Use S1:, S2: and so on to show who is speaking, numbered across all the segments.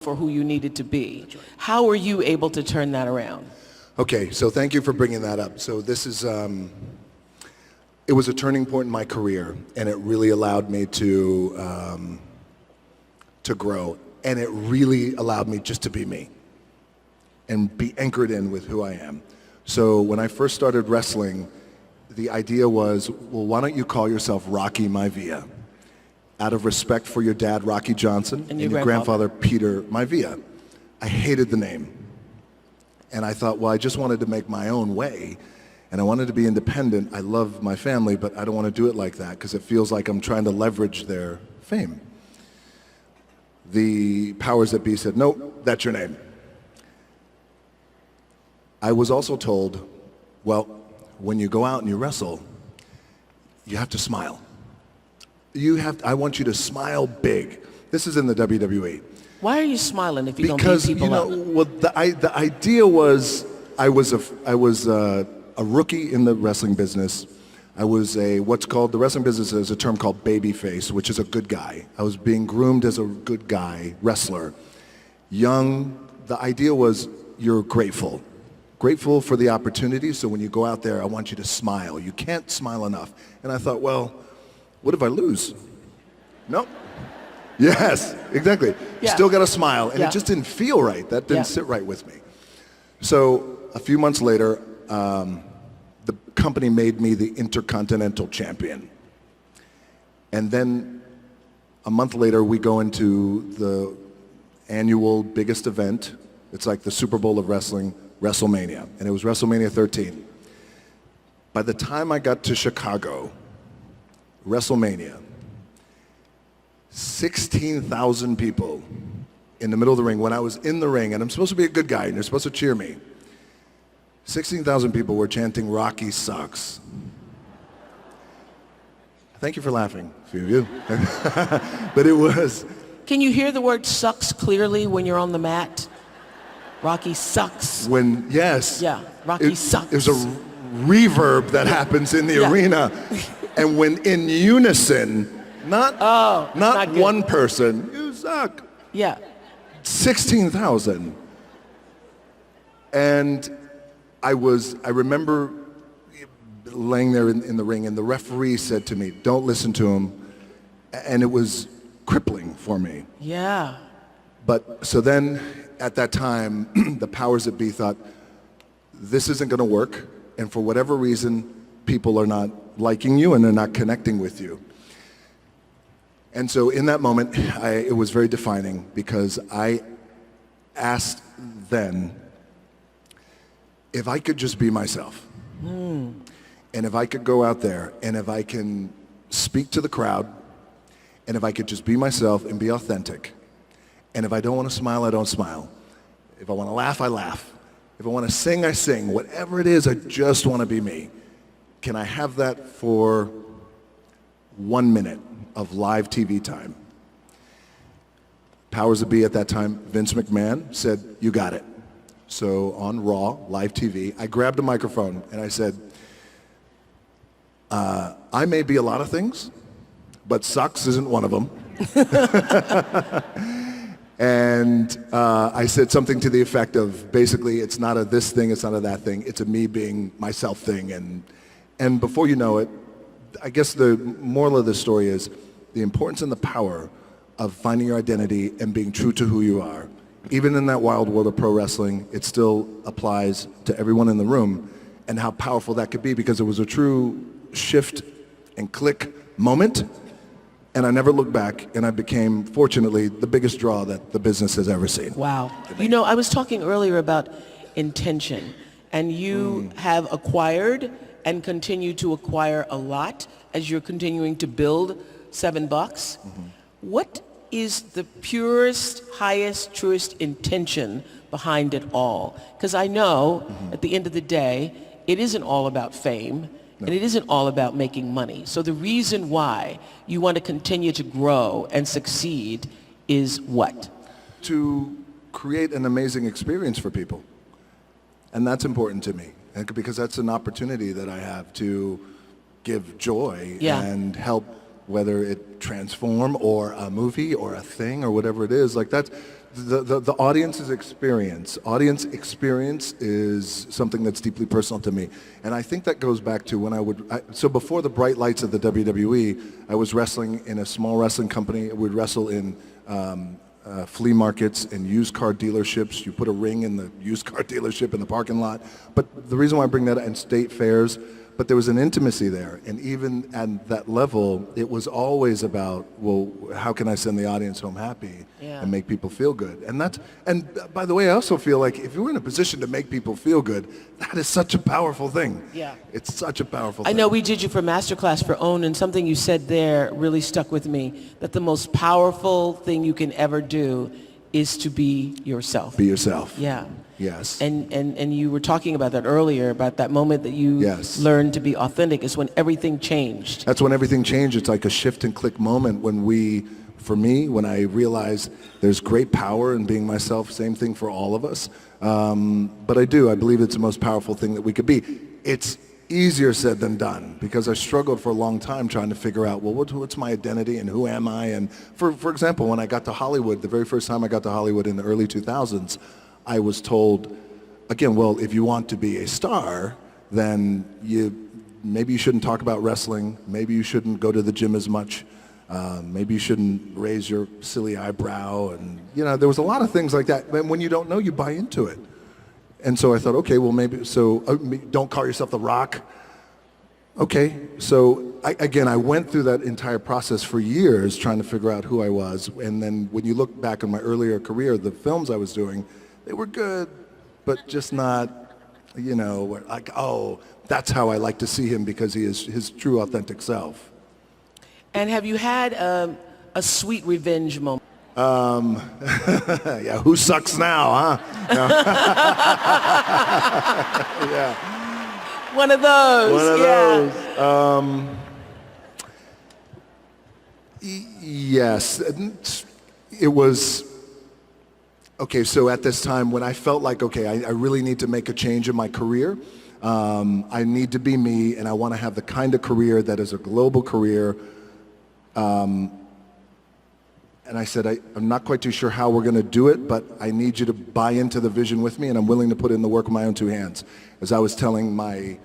S1: for who you needed to be. How were you able to turn that around?
S2: Okay, so thank you for bringing that up. So this is, it was a turning point in my career, and it really allowed me to grow, and it really allowed me just to be me and be anchored in with who I am. So when I first started wrestling, the idea was, well, why don't you call yourself Rocky Maivia? Out of respect for your dad, Rocky Johnson, and your grandfather, Peter Maivia. I hated the name. And I thought, well, I just wanted to make my own way, and I wanted to be independent. I love my family, but I don't want to do it like that because it feels like I'm trying to leverage their fame. The powers that be said, nope, that's your name. I was also told, well, when you go out and you wrestle, you have to smile. I want you to smile big. This is in the WWE.
S1: Why are you smiling if you don't beat people up?
S2: Well, the idea was I was a rookie in the wrestling business. I was the wrestling business is a term called babyface, which is a good guy. I was being groomed as a good guy wrestler. Young, the idea was you're grateful. Grateful for the opportunity, so when you go out there, I want you to smile. You can't smile enough. And I thought, well, what if I lose? No. Yes, exactly.
S1: Yeah.
S2: Still got to smile. And
S1: Yeah.
S2: it just didn't feel right. That didn't sit right with me. So a few months later, the company made me the Intercontinental Champion. And then a month later, we go into the annual biggest event. It's like the Super Bowl of wrestling, WrestleMania. And it was WrestleMania 13. By the time I got to Chicago, WrestleMania, 16,000 people in the middle of the ring. When I was in the ring, and I'm supposed to be a good guy, and you're supposed to cheer me, 16,000 people were chanting, "Rocky sucks." Thank you for laughing, a few of you. But it was...
S1: Can you hear the word sucks clearly when you're on the mat? Rocky sucks.
S2: Yes.
S1: Yeah, Rocky sucks.
S2: There's a reverb that happens in the arena. And when in unison, not one person, you suck.
S1: Yeah.
S2: 16,000. And I remember laying there in the ring, and the referee said to me, don't listen to him. And it was crippling for me.
S1: Yeah.
S2: But so then at that time, the powers that be thought, this isn't going to work. And for whatever reason, people are not liking you and they're not connecting with you. And so in that moment, it was very defining because I asked then if I could just be myself. And if I could go out there and if I can speak to the crowd and if I could just be myself and be authentic. And if I don't want to smile, I don't smile. If I want to laugh, I laugh. If I want to sing, I sing. Whatever it is, I just want to be me. Can I have that for 1 minute of live TV time? Powers that be at that time, Vince McMahon said, you got it. So on Raw, live TV, I grabbed a microphone and I said, I may be a lot of things, but sucks isn't one of them. And I said something to the effect of, basically, it's not a this thing, it's not a that thing, it's a me being myself thing. And before you know it, I guess the moral of the story is the importance and the power of finding your identity and being true to who you are. Even in that wild world of pro wrestling, it still applies to everyone in the room, and how powerful that could be, because it was a true shift and click moment. And I never looked back, and I became, fortunately, the biggest draw that the business has ever seen.
S1: Wow. You know, I was talking earlier about intention, and you have acquired and continue to acquire a lot as you're continuing to build $7. What is the purest, highest, truest intention behind it all? Because I know at the end of the day, it isn't all about fame. No. And it isn't all about making money. So the reason why you want to continue to grow and succeed is what?
S2: To create an amazing experience for people. And that's important to me, because that's an opportunity that I have to give joy and help, whether it transform or a movie or a thing or whatever it is. Like The audience's experience. Audience experience is something that's deeply personal to me. And I think that goes back to when so before the bright lights of the WWE, I was wrestling in a small wrestling company. I would wrestle in flea markets and used car dealerships. You put a ring in the used car dealership in the parking lot. But the reason why I bring that up, in state fairs, but there was an intimacy there. And even at that level, it was always about, well, how can I send the audience home happy and make people feel good? And by the way, I also feel like if you're in a position to make people feel good, that is such a powerful thing.
S1: Yeah.
S2: It's such a powerful thing.
S1: I know we did you for Masterclass for OWN, and something you said there really stuck with me, that the most powerful thing you can ever do is to be yourself.
S2: Be yourself.
S1: Yeah.
S2: Yes.
S1: And you were talking about that earlier, about that moment that you learned to be authentic is when everything changed.
S2: That's when everything changed. It's like a shift and click moment for me, when I realized there's great power in being myself, same thing for all of us. But I believe it's the most powerful thing that we could be. It's easier said than done, because I struggled for a long time trying to figure out, well, what's my identity and who am I? And for example, when I got to Hollywood, the very first time I got to Hollywood in the early 2000s, I was told, again, well, if you want to be a star, then maybe you shouldn't talk about wrestling, maybe you shouldn't go to the gym as much, maybe you shouldn't raise your silly eyebrow, and there was a lot of things like that. And when you don't know, you buy into it. And so I thought, okay, well maybe, don't call yourself The Rock. Okay, so I went through that entire process for years trying to figure out who I was. And then when you look back on my earlier career, the films I was doing, they were good, but just not, like, oh, that's how I like to see him, because he is his true authentic self.
S1: And have you had a sweet revenge moment?
S2: Yeah, who sucks now, huh? No. Yeah.
S1: One of those.
S2: One of those. Yes, it was. Okay, so at this time when I felt like, okay, I really need to make a change in my career. I need to be me, and I want to have the kind of career that is a global career. And I said, I'm not quite too sure how we're going to do it, but I need you to buy into the vision with me, and I'm willing to put in the work with my own two hands. As I was telling my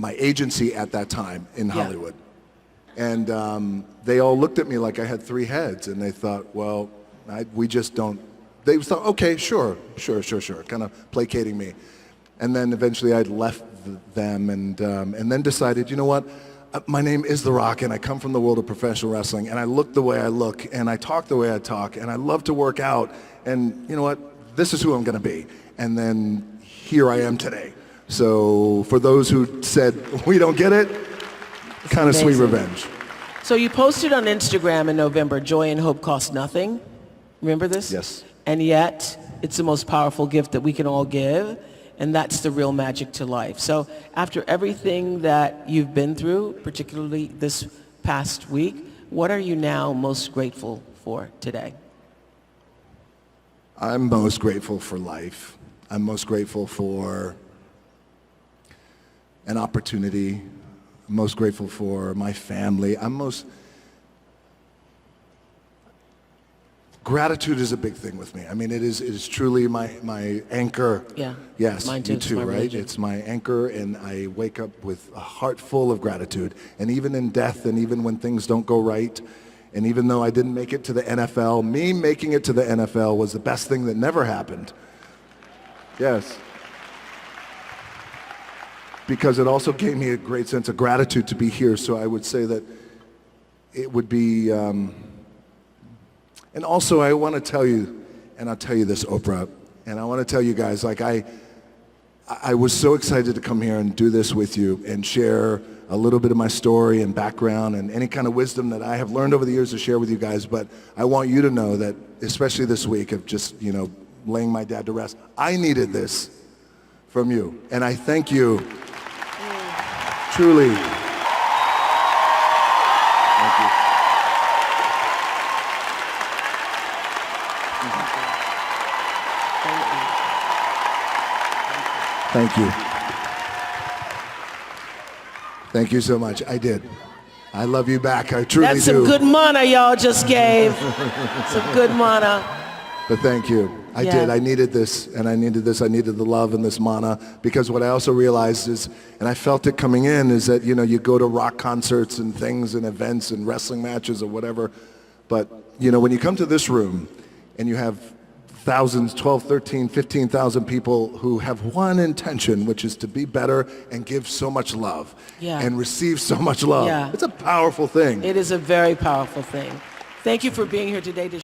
S2: agency at that time in Hollywood. And they all looked at me like I had three heads, and they thought, well, we just don't. They thought, okay, sure, kind of placating me. And then eventually I'd left them and then decided, you know what? My name is The Rock, and I come from the world of professional wrestling, and I look the way I look, and I talk the way I talk, and I love to work out, and you know what? This is who I'm going to be. And then here I am today. So for those who said, we don't get it, kind of sweet revenge.
S1: So you posted on Instagram in November, joy and hope cost nothing. Remember this?
S2: Yes.
S1: And yet, it's the most powerful gift that we can all give, and that's the real magic to life. So after everything that you've been through, particularly this past week, what are you now most grateful for today?
S2: I'm most grateful for life. I'm most grateful for an opportunity. I'm most grateful for my family. Gratitude is a big thing with me. I mean, it is truly my anchor.
S1: Yeah.
S2: Yes,
S1: mine too.
S2: you too, right? Religion. It's my anchor, and I wake up with a heart full of gratitude. And even in death, and even when things don't go right, and even though I didn't make it to the NFL, me making it to the NFL was the best thing that never happened. Yes. Because it also gave me a great sense of gratitude to be here. So I would say that it would be... And also, I want to tell you, and I'll tell you this, Oprah, and I want to tell you guys, like I was so excited to come here and do this with you and share a little bit of my story and background and any kind of wisdom that I have learned over the years to share with you guys. But I want you to know that, especially this week of just, laying my dad to rest, I needed this from you. And I thank you, truly. Thank you. Thank you. Thank you so much. I did. I love you back. I truly
S1: That's
S2: do.
S1: some good mana y'all just gave. Some good mana.
S2: But thank you. I
S1: Yeah.
S2: did. I needed this, and I needed this. I needed the love and this mana, because what I also realized is, and I felt it coming in, is that, you know, you go to rock concerts and things and events and wrestling matches or whatever, but, you know, when you come to this room and you have thousands, 12, 13, 15,000 people who have one intention, which is to be better and give so much love and receive so much love.
S1: Yeah.
S2: It's a powerful thing.
S1: It is a very powerful thing. Thank you for being here today to